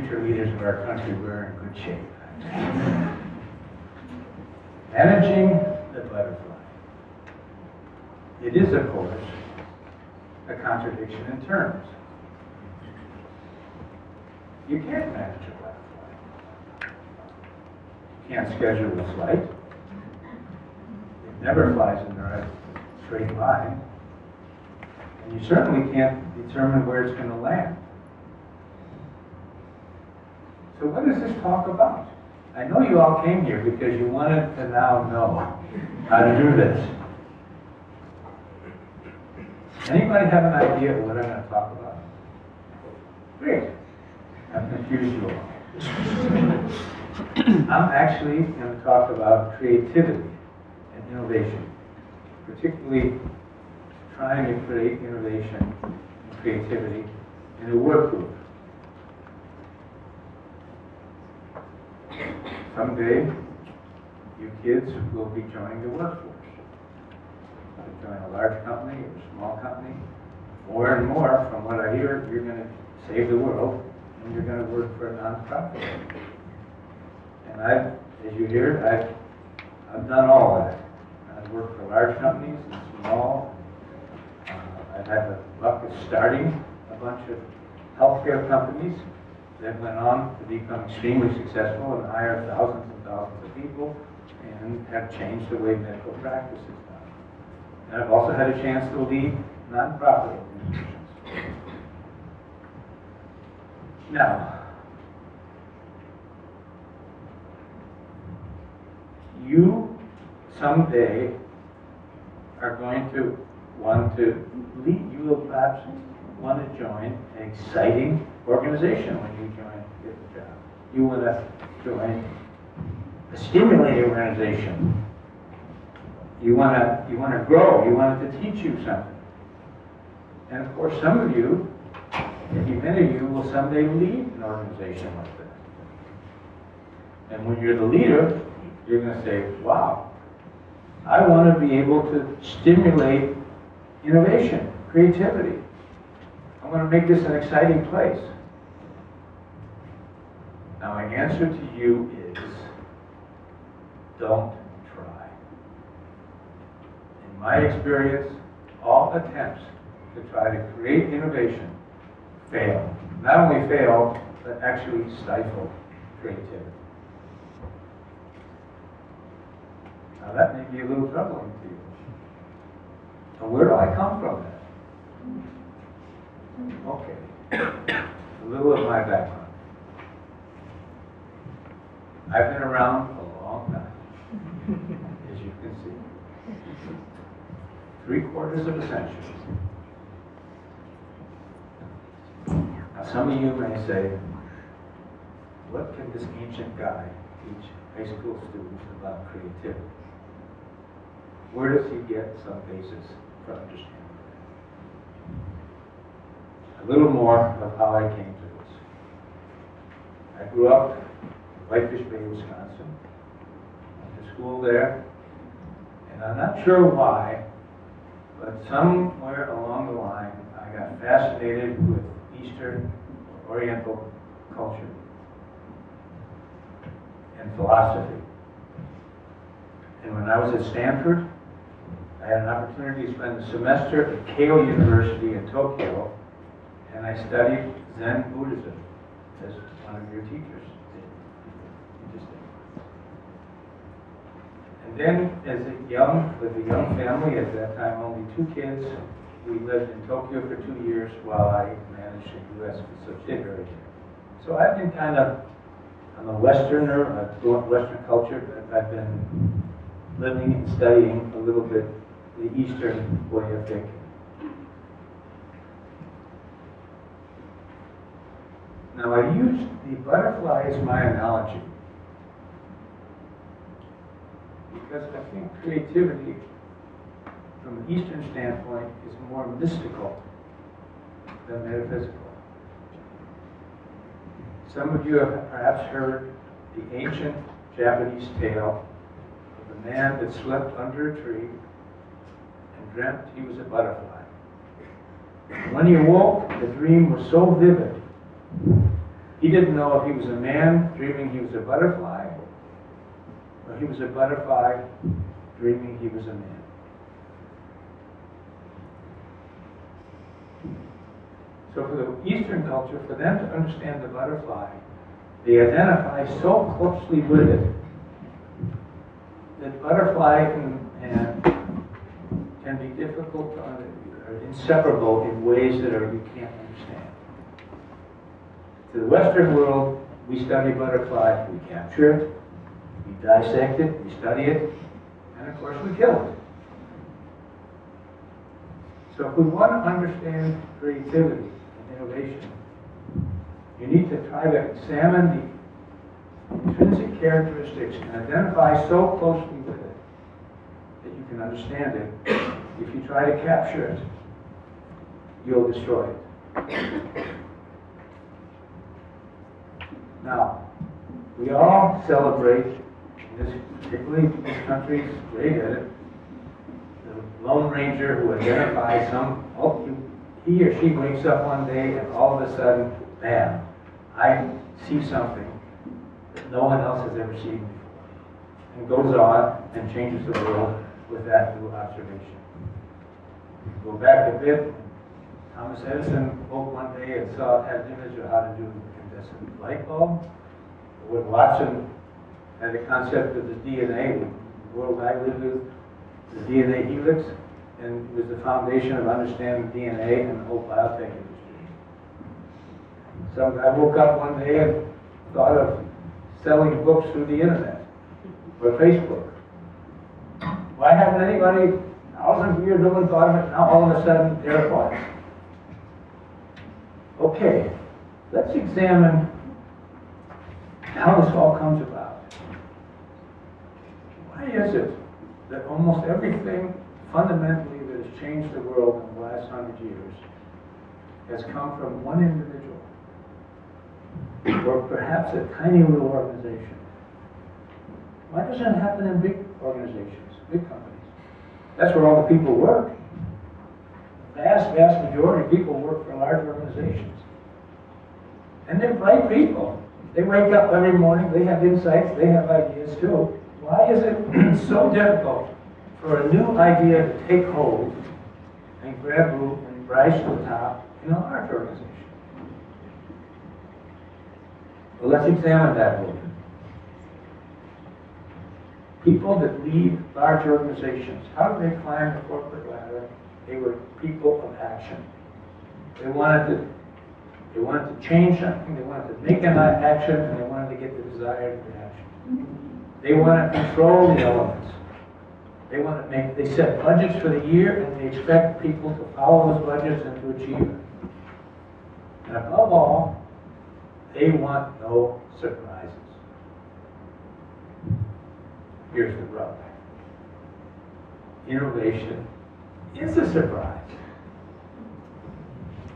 future leaders of our country, we're in good shape. Managing the butterfly. It is, of course, a contradiction in terms. You can't manage a butterfly. You can't schedule a flight. It never flies in a straight line. And you certainly can't determine where it's going to land. So what does this talk about? I know you all came here because you wanted to now know how to do this. Anybody have an idea of what I'm going to talk about? Great. I've confused you all. I'm actually going to talk about creativity and innovation, particularly trying to create innovation and creativity in a work group. Someday, you kids will be joining the workforce. You'll join a large company or a small company. More and more, from what I hear, you're going to save the world, and you're going to work for a nonprofit. And as you hear, I've done all that. I've worked for large companies and small. I've had the luck of starting a bunch of healthcare companies that went on to become extremely successful and hire thousands and thousands of people and have changed the way medical practice is done. And I've also had a chance to lead nonprofit organizations. Now, you someday are going to want to lead. You will perhaps want to join an exciting organization when you get the job. You want to join a stimulating organization. You want to grow. You want it to teach you something. And of course, some of you, maybe many of you, will someday lead an organization like that. And when you're the leader, you're going to say, wow, I want to be able to stimulate innovation, creativity. I want to make this an exciting place. Now, my answer to you is, don't try. In my experience, all attempts to try to create innovation fail. Not only fail, but actually stifle creativity. Now that may be a little troubling to you. So where do I come from then? Okay. A little of my background. I've been around a long time, as you can see. 3/4 of a century. Now some of you may say, what can this ancient guy teach high school students about creativity? Where does he get some basis for understanding that? A little more of how I came to this. I grew up in Whitefish Bay, Wisconsin. Went to school there. And I'm not sure why, but somewhere along the line, I got fascinated with Eastern or Oriental culture and philosophy. And when I was at Stanford, I had an opportunity to spend a semester at Keio University in Tokyo, and I studied Zen Buddhism as one of your teachers. Interesting. And then, with a young family, at that time only 2 kids, we lived in Tokyo for 2 years while I managed a U.S. subsidiary. So I've been I'm a Westerner, I've grown up Western culture, but I've been living and studying a little bit the Eastern way of thinking. Now I use the butterfly as my analogy because I think creativity from an Eastern standpoint is more mystical than metaphysical. Some of you have perhaps heard the ancient Japanese tale of a man that slept under a tree and dreamt he was a butterfly. When he awoke, the dream was so vivid, he He didn't know if he was a man dreaming he was a butterfly, or he was a butterfly dreaming he was a man. So for the Eastern culture, for them to understand the butterfly, they identify so closely with it that butterfly can be difficult to or inseparable in ways that you can't understand. To the Western world, we study butterfly, we capture it, we dissect it, we study it, and of course we kill it. So if we want to understand creativity and innovation, you need to try to examine the intrinsic characteristics and identify so closely with it that you can understand it. If you try to capture it, you'll destroy it. Now, we all celebrate, particularly this country's great at it, the Lone Ranger who identifies he or she wakes up one day and all of a sudden, bam, I see something that no one else has ever seen before, and goes on and changes the world with that new observation. Go back a bit, Thomas Edison woke one day and had an image of how to do a incandescent light bulb. When Watson had a concept of the DNA, the world I lived with, the DNA helix, and it was the foundation of understanding DNA and the whole biotech industry. Some guy woke up one day and thought of selling books through the internet or Facebook. Why hadn't anybody thousands of years ago thought of it? Now all of a sudden there it was. Okay, let's examine how this all comes about. Why is it that almost everything fundamentally that has changed the world in the last 100 years has come from one individual, or perhaps a tiny little organization? Why doesn't it happen in big organizations, big companies? That's where all the people work. The vast majority of people work for large organizations. And they're bright people. They wake up every morning, they have insights, they have ideas too. Why is it so difficult for a new idea to take hold and grab root and rise to the top in a large organization? Well, let's examine that a little bit. People that lead large organizations, how did they climb the corporate ladder? They were people of action. They wanted to change something, they wanted to make an action, and they wanted to get the desired reaction. They want to control the elements. They set budgets for the year, and they expect people to follow those budgets and to achieve it. And above all, they want no surprises. Here's the rub. Innovation is a surprise.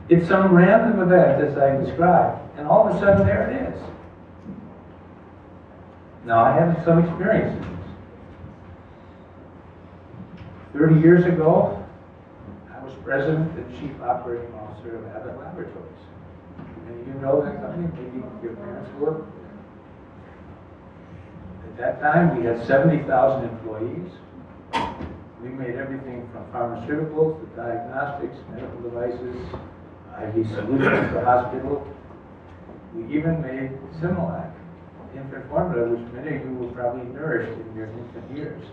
It's some random event, as I described, and all of a sudden there it is. Now, I have some experience in this. 30 years ago, I was president and chief operating officer of Abbott Laboratories. And you know that company, maybe your parents were. At that time, we had 70,000 employees. We made everything from pharmaceuticals to diagnostics, medical devices, IV solutions for hospital. We even made Similac, infant formula, which many of you will probably nourished in your infant years.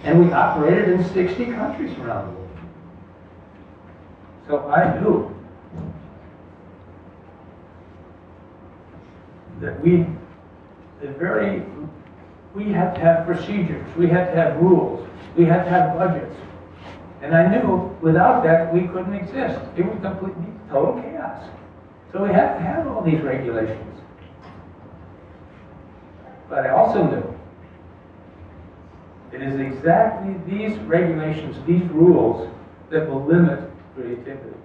And we operated in 60 countries around the world. So I knew that we had to have procedures, we had to have rules, we had to have budgets. And I knew without that we couldn't exist. It would completely be total chaos. So we had to have all these regulations. But I also knew it is exactly these regulations, these rules, that will limit creativity.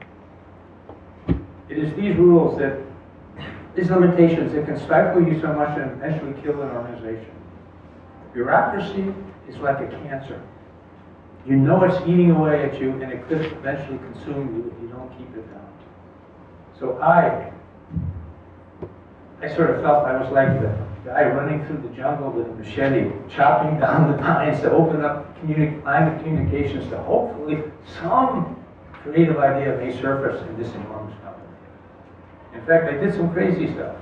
It is these rules these limitations that can stifle you so much and eventually kill an organization. Bureaucracy is like a cancer. You know it's eating away at you, and it could eventually consume you if you don't keep it down. So I I sort of felt I was like the guy running through the jungle with a machete, chopping down the pines to open up line of communications to hopefully some creative idea may surface in this enormous company. In fact, I did some crazy stuff.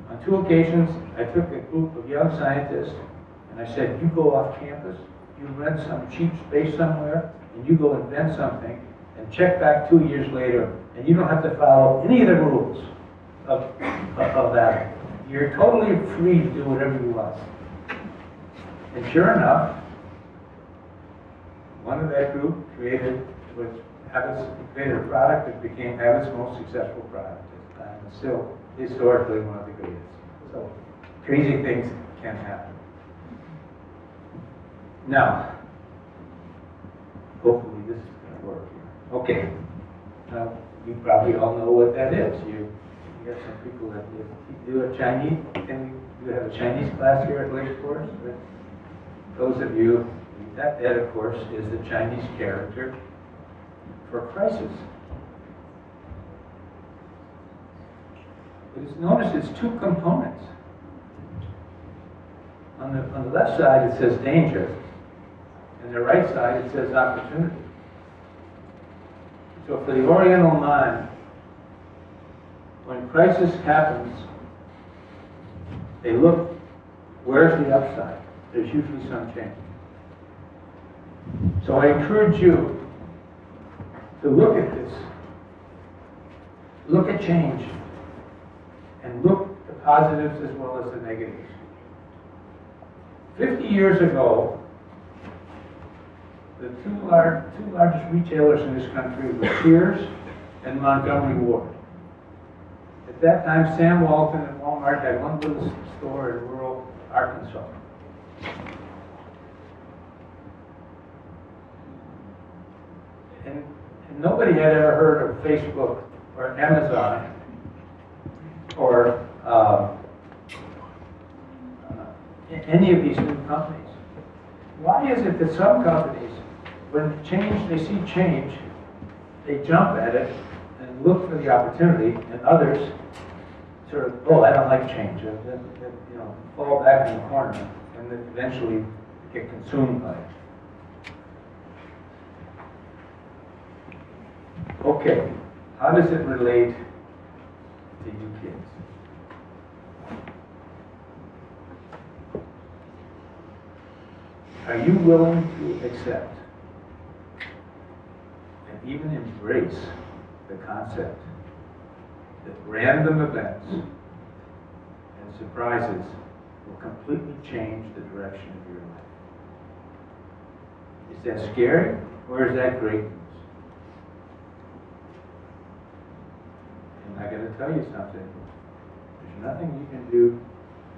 On 2 occasions, I took a group of young scientists and I said, you go off campus, you rent some cheap space somewhere, and you go invent something, and check back 2 years later, and you don't have to follow any of the rules of that. You're totally free to do whatever you want. And sure enough, one of that group created a product that became Abbott's most successful product at the time, and still historically one of the greatest. So crazy things can happen. Now, hopefully this is going to work here. Okay. Now, you probably all know what that is. You have some people that do a Chinese, and you have a Chinese class here at Lake Forest. But those of you, that of course is the Chinese character for crisis. But it's noticed it's 2 components. On the left side it says danger, and the right side it says opportunity. So for the Oriental mind, when crisis happens, they look, where's the upside? There's usually some change. So I encourage you to look at this, look at change, and look at the positives as well as the negatives. 50 years ago, the two largest retailers in this country were Sears and Montgomery Ward. At that time, Sam Walton and Walmart had one little store in rural Arkansas. And nobody had ever heard of Facebook or Amazon or any of these new companies. Why is it that some companies, when they see change, they jump at it and look for the opportunity, and others sort of, oh, I don't like change, fall back in the corner, and then eventually get consumed by it. Okay, how does it relate to you kids? Are you willing to accept and even embrace the concept that random events and surprises will completely change the direction of your life? Is that scary, or is that great news? And I got to tell you something. There's nothing you can do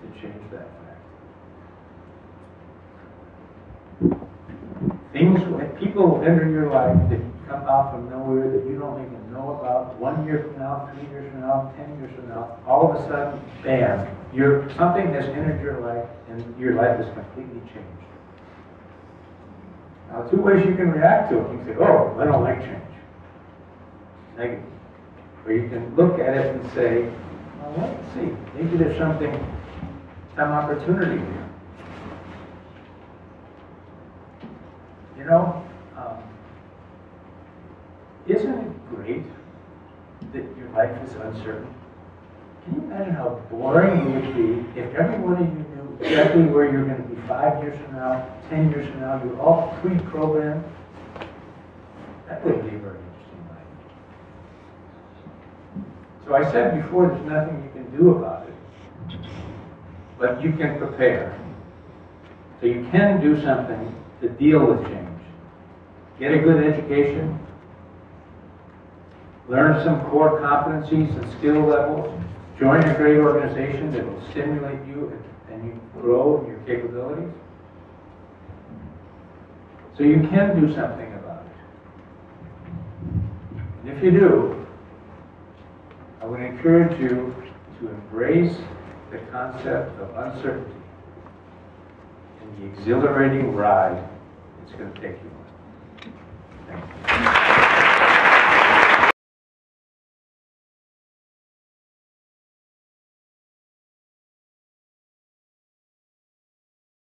to change that fact. Things, people will enter your life that come out from nowhere that you don't even know about. 1 year from now, 3 years from now, 10 years from now, all of a sudden, bam, something has entered your life and your life is completely changed. Now, 2 ways you can react to it. You can say, oh, I don't like change. Negative. Or you can look at it and say, well, let's see, maybe there's some opportunity here. You know, isn't it great that your life is uncertain? Can you imagine how boring it would be if every one of you knew exactly where you're going to be 5 years from now, 10 years from now, you're all pre-programmed? That wouldn't be a very interesting life. So I said before, there's nothing you can do about it, but you can prepare. So you can do something to deal with change. Get a good education, learn some core competencies and skill levels, join a great organization that will stimulate you and you grow in your capabilities. So you can do something about it. And if you do, I would encourage you to embrace the concept of uncertainty and the exhilarating ride it's going to take you on.